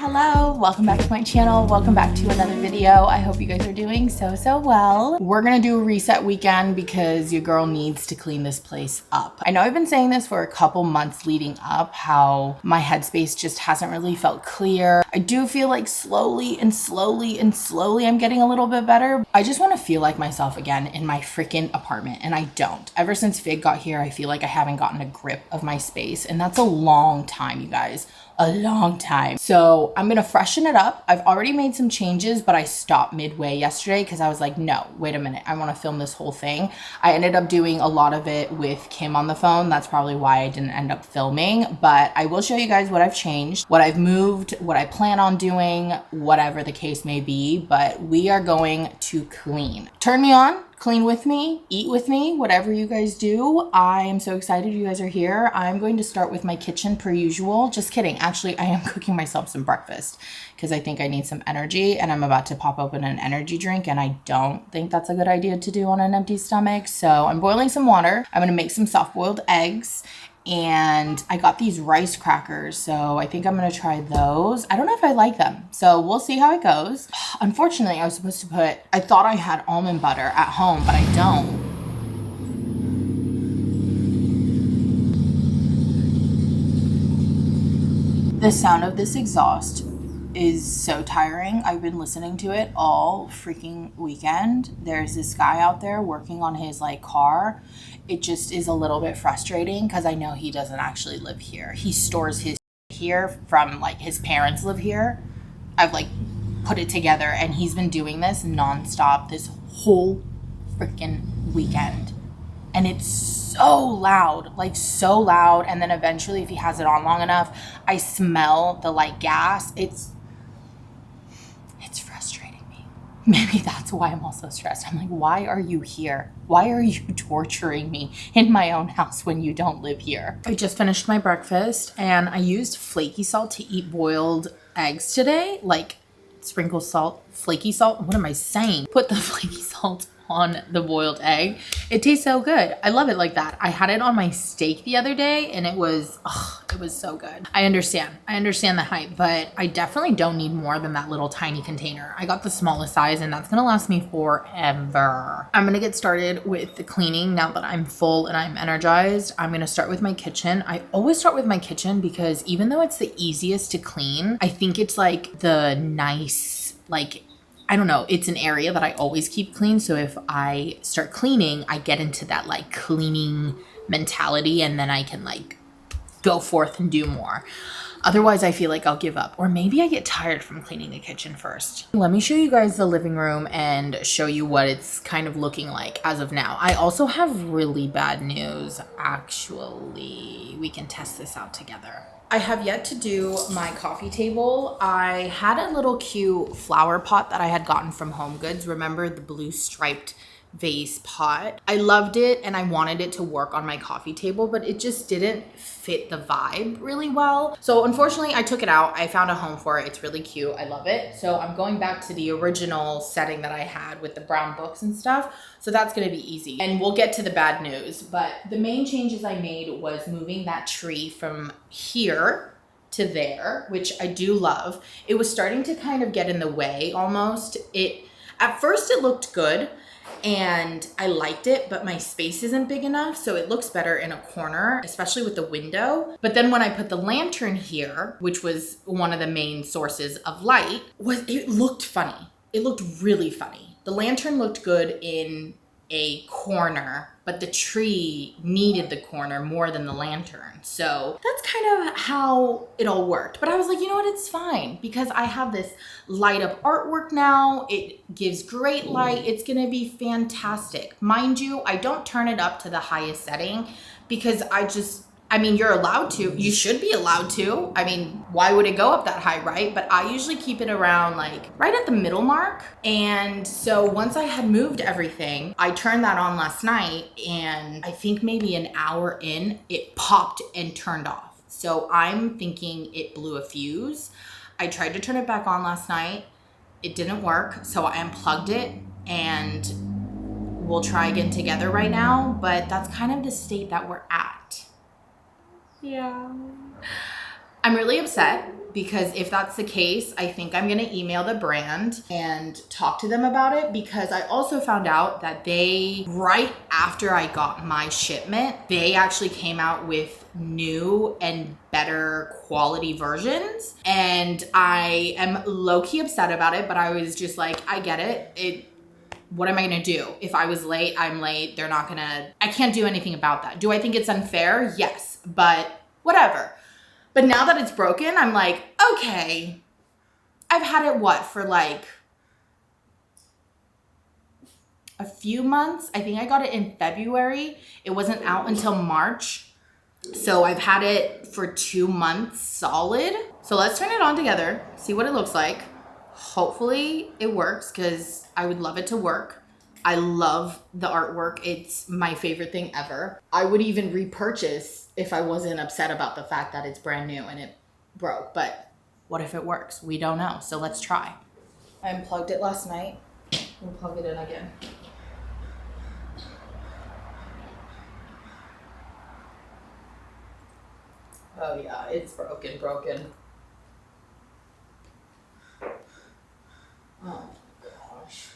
Hello, welcome back to my channel. Welcome back to another video. I hope you guys are doing so well. We're gonna do a reset weekend because your girl needs to clean this place up. I know I've been saying this for a couple months leading up, how my headspace just hasn't really felt clear. I do feel like slowly I'm getting a little bit better. I just want to feel like myself again in my freaking apartment, and I don't. Ever since Fig got here, I feel like I haven't gotten a grip of my space, and that's a long time, you guys. A long time. So I'm gonna freshen it up. I've already made some changes, but I stopped midway yesterday because I was like, no, wait a minute. I want to film this whole thing. I ended up doing a lot of it with Kim on the phone. That's probably why I didn't end up filming, but I will show you guys what I've changed, what I've moved, what I plan on doing, whatever the case may be, but we are going to clean. Turn me on. Clean with me, eat with me, whatever you guys do. I am so excited you guys are here. I'm going to start with my kitchen per usual. Just kidding. Actually, I am cooking myself some breakfast because I think I need some energy, and I'm about to pop open an energy drink, and I don't think that's a good idea to do on an empty stomach. So I'm boiling some water. I'm going to make some soft-boiled eggs. And I got these rice crackers, so I think I'm gonna try those. I don't know if I like them, so we'll see how it goes. Unfortunately, I was supposed to I thought I had almond butter at home, but I don't. The sound of this exhaust is so tiring. I've been listening to it all freaking weekend. There's this guy out there working on his car. It just is a little bit frustrating because I know he doesn't actually live here. He stores his here from his parents live here. I've put it together, and he's been doing this nonstop this whole freaking weekend. And it's so loud, so loud. And then eventually, if he has it on long enough, I smell the gas. It's frustrating me. Maybe that's why I'm also stressed. I'm like, why are you here? Why are you torturing me in my own house when you don't live here? I just finished my breakfast, and I used flaky salt to eat boiled eggs today. Sprinkle salt, flaky salt. What am I saying? Put the flaky salt on the boiled egg. It tastes so good. I love it like that. I had it on my steak the other day, and it was so good. I understand the hype, but I definitely don't need more than that little tiny container. I got the smallest size, and that's gonna last me forever. I'm gonna get started with the cleaning now that I'm full and I'm energized. I'm gonna start with my kitchen. I always start with my kitchen because even though it's the easiest to clean, I think it's the nice, I don't know, it's an area that I always keep clean. So if I start cleaning, I get into that cleaning mentality, and then I can go forth and do more. Otherwise, I feel I'll give up, or maybe I get tired from cleaning the kitchen first. Let me show you guys the living room and show you what it's kind of looking like as of now. I also have really bad news. Actually, we can test this out together. I have yet to do my coffee table. I had a little cute flower pot that I had gotten from Home Goods. Remember the blue striped vase pot? I loved it, and I wanted it to work on my coffee table, but it just didn't fit the vibe really well. So unfortunately, I took it out. I found a home for it. It's really cute. I love it. So I'm going back to the original setting that I had with the brown books and stuff. So that's gonna be easy. And we'll get to the bad news. But the main changes I made was moving that tree from here to there, which I do love. It was starting to kind of get in the way almost. At first it looked good, and I liked it, but my space isn't big enough, so it looks better in a corner, especially with the window. But then when I put the lantern here, which was one of the main sources of light, it looked funny. It looked really funny. The lantern looked good in a corner, but the tree needed the corner more than the lantern. So that's kind of how it all worked. But I was like, you know what, it's fine because I have this light up artwork now. It gives great light. It's gonna be fantastic. Mind you, I don't turn it up to the highest setting because you're allowed to. You should be allowed to. Why would it go up that high, right? But I usually keep it around right at the middle mark. And so once I had moved everything, I turned that on last night, and I think maybe an hour in, it popped and turned off. So I'm thinking it blew a fuse. I tried to turn it back on last night. It didn't work. So I unplugged it, and we'll try again together right now. But that's kind of the state that we're at. Yeah. I'm really upset because if that's the case, I think I'm gonna email the brand and talk to them about it, because I also found out that they, right after I got my shipment, they actually came out with new and better quality versions. And I am low-key upset about it, but I was just like, I get it. What am I gonna do? If I was late, I'm late. I can't do anything about that. Do I think it's unfair? Yes, but whatever. But now that it's broken, I'm like, okay, I've had it for like a few months. I think I got it in February. It wasn't out until March. So I've had it for 2 months solid. So let's turn it on together, see what it looks like. Hopefully it works, because I would love it to work. I love the artwork. It's my favorite thing ever. I would even repurchase if I wasn't upset about the fact that it's brand new and it broke. But what if it works? We don't know. So let's try. I unplugged it last night. We'll plug it in again. Oh yeah, it's broken. Oh gosh.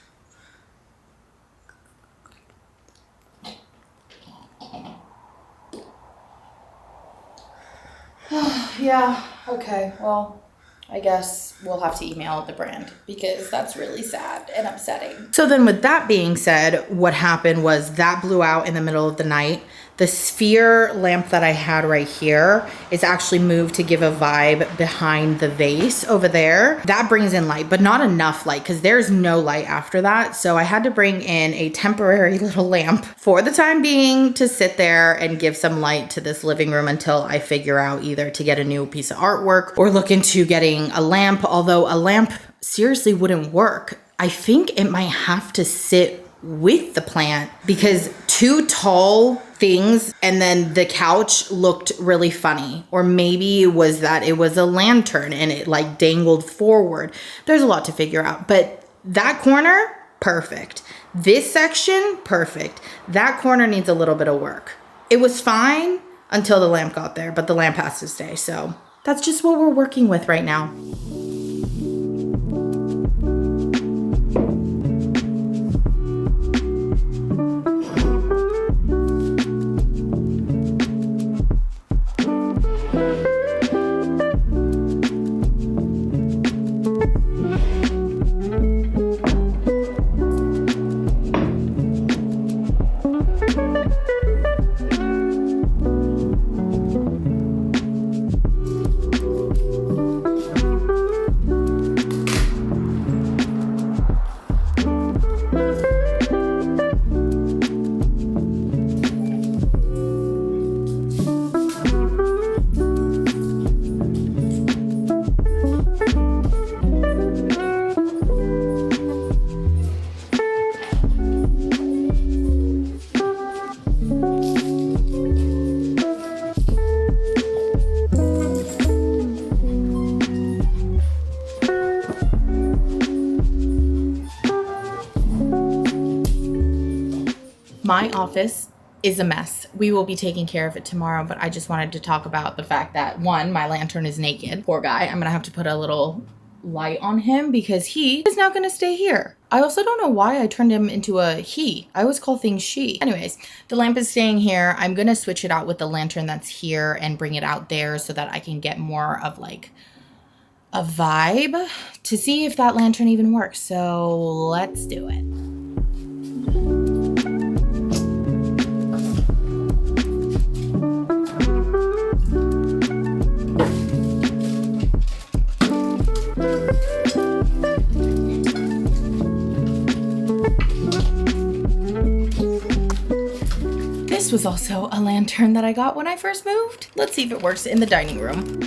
Yeah, okay, well, I guess we'll have to email the brand, because that's really sad and upsetting. So then with that being said, what happened was that blew out in the middle of the night. The sphere lamp that I had right here is actually moved to give a vibe behind the vase over there. That brings in light, but not enough light, because there's no light after that. So I had to bring in a temporary little lamp for the time being to sit there and give some light to this living room until I figure out either to get a new piece of artwork or look into getting a lamp. Although a lamp seriously wouldn't work. I think it might have to sit with the plant, because 2 tall things and then the couch looked really funny. Or maybe it was that it was a lantern and it like dangled forward. There's a lot to figure out, but that corner, perfect. This section, perfect. That corner needs a little bit of work. It was fine until the lamp got there, but the lamp has to stay. So that's just what we're working with right now. My office is a mess. We will be taking care of it tomorrow, but I just wanted to talk about the fact that, one, my lantern is naked. Poor guy. I'm gonna have to put a little light on him because he is now gonna stay here. I also don't know why I turned him into a he. I always call things she. Anyways, the lamp is staying here. I'm gonna switch it out with the lantern that's here and bring it out there so that I can get more of like a vibe to see if that lantern even works. So let's do it. This was also a lantern that I got when I first moved. Let's see if it works in the dining room.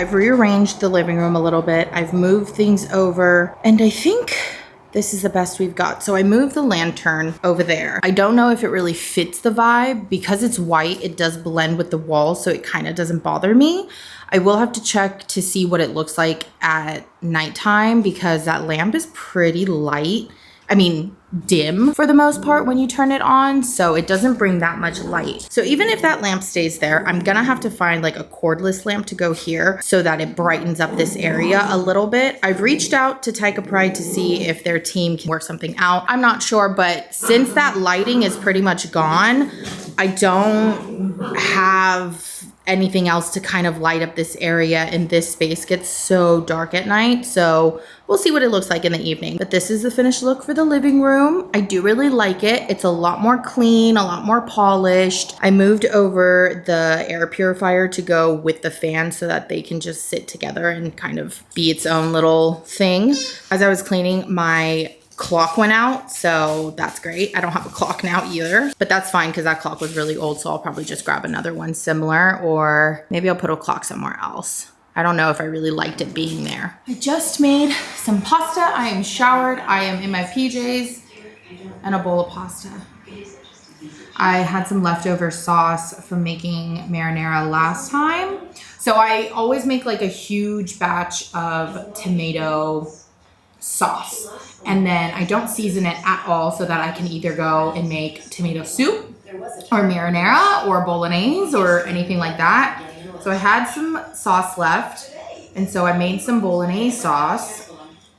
I've rearranged the living room a little bit. I've moved things over, and I think this is the best we've got. So I moved the lantern over there. I don't know if it really fits the vibe. Because it's white, it does blend with the wall, so it kind of doesn't bother me. I will have to check to see what it looks like at nighttime because that lamp is pretty light. I mean, dim for the most part when you turn it on, so it doesn't bring that much light. So even if that lamp stays there, I'm gonna have to find like a cordless lamp to go here so that it brightens up this area a little bit. I've reached out to Tyka Pride to see if their team can work something out. I'm not sure, but since that lighting is pretty much gone, I don't have anything else to kind of light up this area, and this space gets so dark at night. So we'll see what it looks like in the evening. But this is the finished look for the living room. I do really like it. It's a lot more clean, a lot more polished. I moved over the air purifier to go with the fan so that they can just sit together and kind of be its own little thing. As I was cleaning, my clock went out, so that's great. I don't have a clock now either, but that's fine because that clock was really old, so I'll probably just grab another one similar, or maybe I'll put a clock somewhere else. I don't know if I really liked it being there. I just made some pasta. I am showered. I am in my PJs and a bowl of pasta. I had some leftover sauce from making marinara last time. So I always make like a huge batch of tomato sauce, and then I don't season it at all so that I can either go and make tomato soup or marinara or bolognese or anything like that. So I had some sauce left, and so I made some bolognese sauce,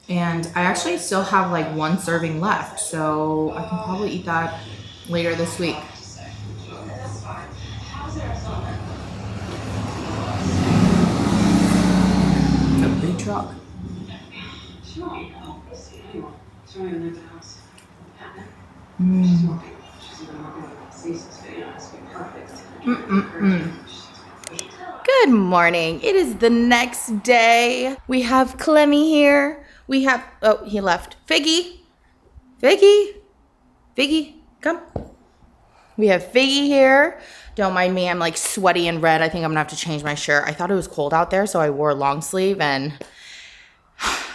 and I actually still have like one serving left, so I can probably eat that later this week. It's a big truck. Good morning. It is the next day. We have Clemmy here. We have, oh, he left. Figgy, come. We have Figgy here. Don't mind me, I'm like sweaty and red. I think I'm gonna have to change my shirt. I thought it was cold out there, so I wore a long sleeve, and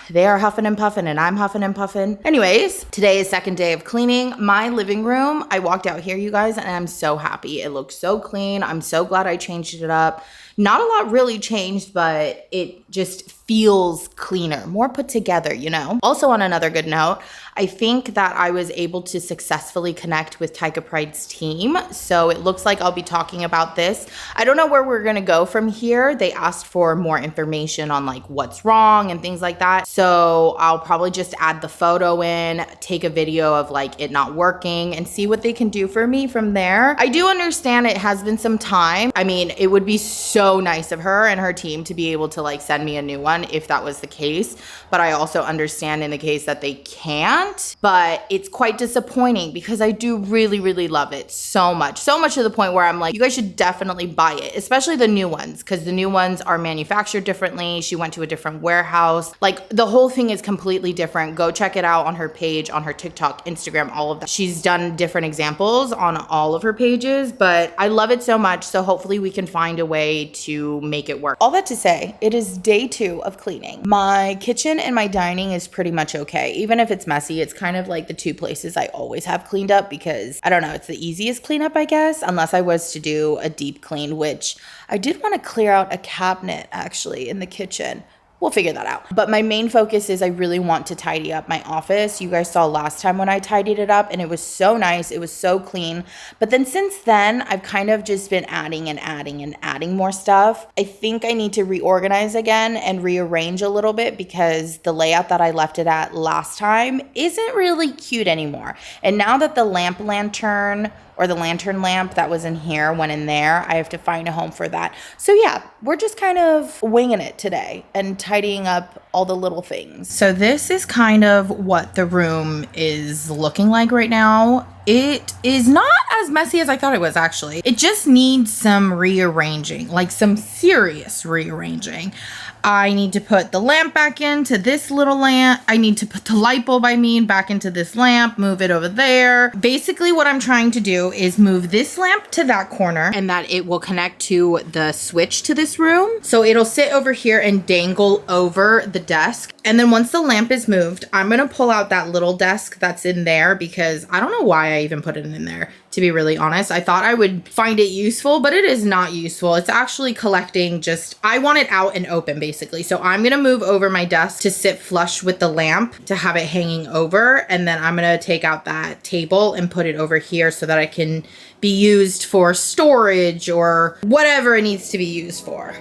they are huffing and puffing, and I'm huffing and puffing. Anyways, today is second day of cleaning my living room. I walked out here, you guys, and I'm so happy. It looks so clean. I'm so glad I changed it up. Not a lot really changed, but it just feels cleaner, more put together, you know? Also, on another good note, I think that I was able to successfully connect with Tyka Pride's team. So it looks like I'll be talking about this. I don't know where we're gonna go from here. They asked for more information on like what's wrong and things like that. So I'll probably just add the photo in, take a video of like it not working, and see what they can do for me from there. I do understand it has been some time. I mean, it would be so nice of her and her team to be able to like send me a new one if that was the case. But I also understand in the case that they can't, but it's quite disappointing because I do really, really love it so much. So much to the point where I'm like, you guys should definitely buy it, especially the new ones, because the new ones are manufactured differently. She went to a different warehouse. Like the whole thing is completely different. Go check it out on her page, on her TikTok, Instagram, all of that. She's done different examples on all of her pages, but I love it so much. So hopefully we can find a way to make it work. All that to say, it is day 2 of cleaning. My kitchen and my dining is pretty much okay. Even if it's messy, it's kind of like the 2 places I always have cleaned up because I don't know, it's the easiest cleanup, I guess, unless I was to do a deep clean, which I did want to clear out a cabinet actually in the kitchen. We'll figure that out. But my main focus is I really want to tidy up my office. You guys saw last time when I tidied it up and it was so nice. It was so clean. But then since then, I've kind of just been adding and adding and adding more stuff. I think I need to reorganize again and rearrange a little bit because the layout that I left it at last time isn't really cute anymore. And now that the lantern or the lantern lamp that was in here went in there, I have to find a home for that. So yeah, we're just kind of winging it today and tidying up all the little things. So this is kind of what the room is looking like right now. It is not as messy as I thought it was actually. It just needs some rearranging, like some serious rearranging. I need to put the lamp back into this little lamp. I need to put the light bulb, back into this lamp, move it over there. Basically what I'm trying to do is move this lamp to that corner and that it will connect to the switch to this room. So it'll sit over here and dangle over the desk. And then once the lamp is moved, I'm gonna pull out that little desk that's in there because I don't know why I even put it in there, to be really honest. I thought I would find it useful, but it is not useful. It's actually collecting I want it out and open basically. So I'm gonna move over my desk to sit flush with the lamp to have it hanging over. And then I'm gonna take out that table and put it over here so that I can be used for storage or whatever it needs to be used for.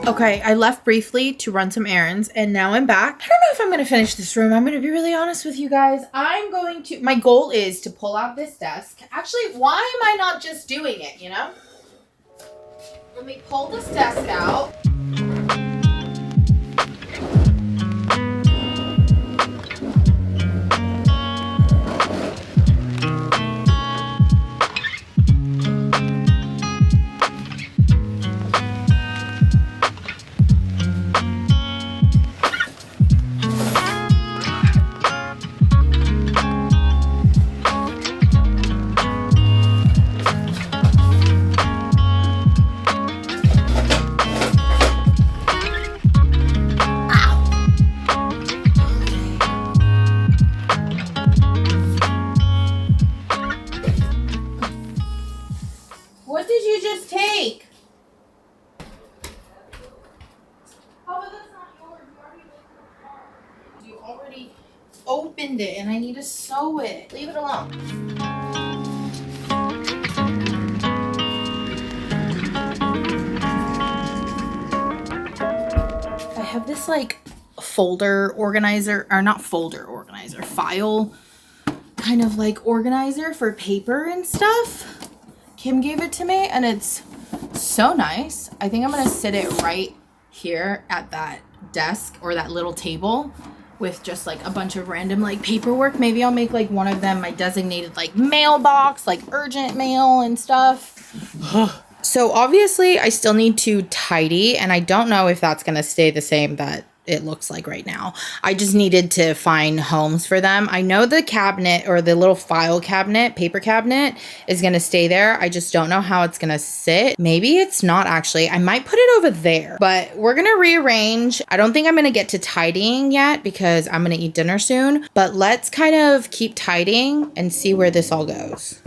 Okay, I left briefly to run some errands and now I'm back. I don't know if I'm gonna finish this room. I'm gonna be really honest with you guys. My goal is to pull out this desk. Actually, why am I not just doing it, you know? Let me pull this desk out. What did you just take? Oh, but that's not yours. You already opened it and I need to sew it. Leave it alone. I have this like folder organizer, or not folder organizer, file kind of like organizer for paper and stuff. Kim gave it to me and it's so nice. I think I'm gonna sit it right here at that desk or that little table with just like a bunch of random like paperwork. Maybe I'll make like one of them my designated like mailbox, like urgent mail and stuff. So obviously I still need to tidy and I don't know if that's gonna stay the same that it looks like right now. I just needed to find homes for them. I know the cabinet or the little file cabinet, paper cabinet is going to stay there. I just don't know how it's going to sit. Maybe it's not actually. I might put it over there, but we're going to rearrange. I don't think I'm going to get to tidying yet because I'm going to eat dinner soon, but let's kind of keep tidying and see where this all goes.